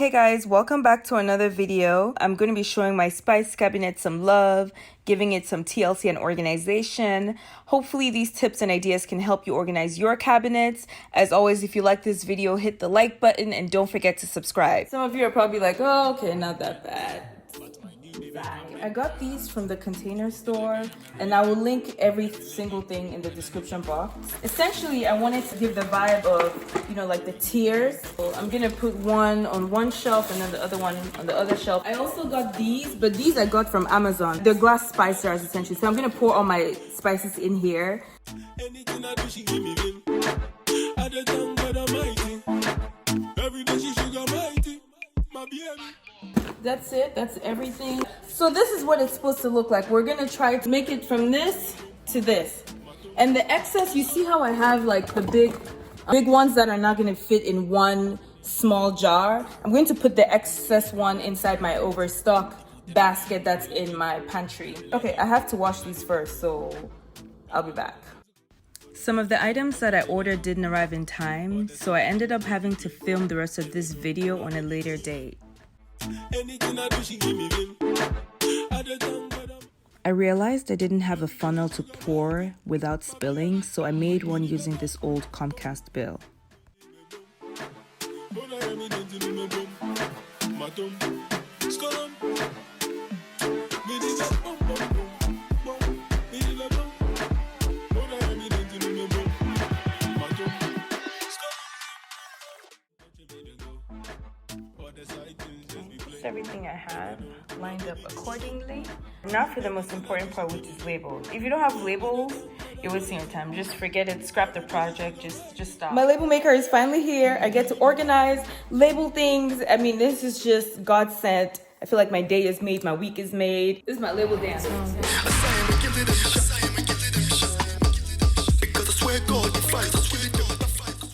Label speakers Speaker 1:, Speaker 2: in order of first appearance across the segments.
Speaker 1: Hey guys, welcome back to another video. I'm going to be showing my spice cabinet some love, giving it some TLC and organization. Hopefully these tips and ideas can help you organize your cabinets. As always, if you like this video, hit the like button and don't forget to subscribe. Some of you are probably like, oh, okay, not that bad. I got these from the Container Store, and I will link every single thing in the description box. Essentially, I wanted to give the vibe of, you know, like the tiers. So I'm gonna put one on one shelf and then the other one on the other shelf. I also got these, but these I got from Amazon. They're glass spice jars essentially. So I'm gonna pour all my spices in here. Anything I do, she give me in. At the time, but I'm mighty. Every day she sugar mighty. My baby. That's it, that's everything. So this is what it's supposed to look like. We're gonna try to make it from this to this. And the excess, you see how I have like the big ones that are not gonna fit in one small jar? I'm going to put the excess one inside my overstock basket that's in my pantry. Okay, I have to wash these first, so I'll be back. Some of the items that I ordered didn't arrive in time, so I ended up having to film the rest of this video on a later date. I realized I didn't have a funnel to pour without spilling, so I made one using this old Comcast bill. Everything I have lined up accordingly. Now for the most important part, which is labels. If you don't have labels, you're wasting your time. Just forget it, scrap the project, just stop. My label maker is finally here. I get to organize, label things. I mean, this is just God sent. I feel like my day is made, my week is made. This is my label dance.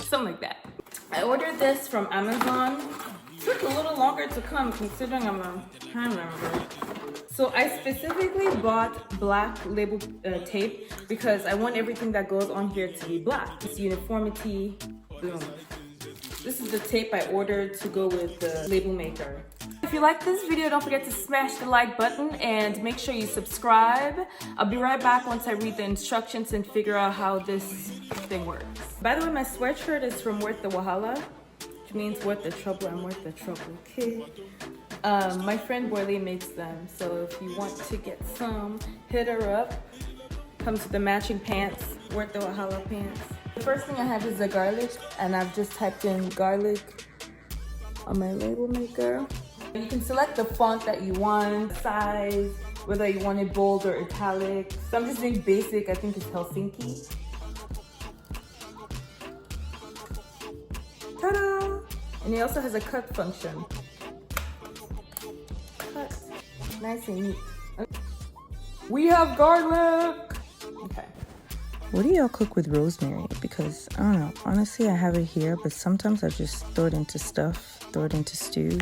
Speaker 1: Something like that. I ordered this from Amazon. Took a little longer to come considering I'm a time member. So I specifically bought black label tape because I want everything that goes on here to be black. It's uniformity, boom. This is the tape I ordered to go with the label maker. If you like this video, don't forget to smash the like button and make sure you subscribe. I'll be right back once I read the instructions and figure out how this thing works. By the way, my sweatshirt is from Worth the Wahala. Which means worth the trouble, I'm worth the trouble, okay? My friend Boyle makes them, so if you want to get some, hit her up. Comes with the matching pants, Worth the Wahala pants. The first thing I have is the garlic, and I've just typed in garlic on my label maker. You can select the font that you want, size, whether you want it bold or italic. So I'm just doing basic, I think it's Helsinki. Ta-da! And it also has a cut function. Cut. Nice and neat. We have garlic! Okay. What do y'all cook with rosemary? Because, I don't know, honestly, I have it here, but sometimes I just throw it into stuff, throw it into stew.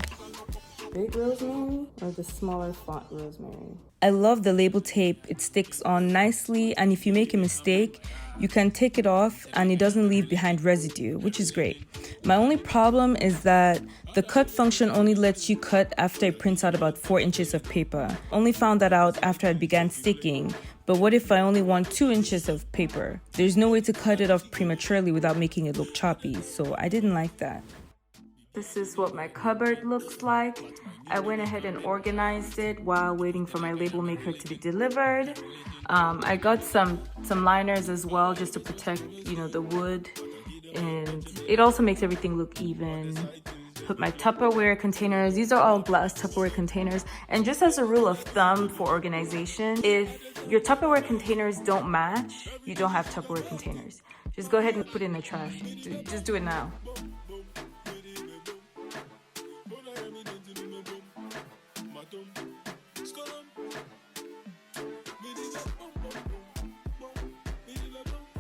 Speaker 1: Big rosemary or the smaller font rosemary? I love the label tape. It sticks on nicely, and if you make a mistake, you can take it off and it doesn't leave behind residue, which is great. My only problem is that the cut function only lets you cut after it prints out about 4 inches of paper. Only found that out after I began sticking. But what if I only want 2 inches of paper? There's no way to cut it off prematurely without making it look choppy, so I didn't like that. This is what my cupboard looks like. I went ahead and organized it while waiting for my label maker to be delivered. I got some liners as well just to protect, you know, the wood. And it also makes everything look even. Put my Tupperware containers. These are all glass Tupperware containers. And just as a rule of thumb for organization, if your Tupperware containers don't match, you don't have Tupperware containers. Just go ahead and put it in the trash. Just do it now.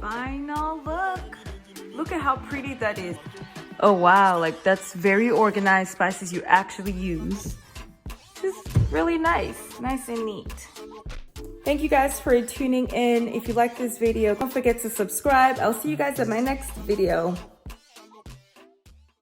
Speaker 1: Final look. Look at how pretty that is. Oh wow, like that's very organized spices you actually use. Just really nice and neat. Thank you guys for tuning in. If you like this video, don't forget to subscribe. I'll see you guys at my next video.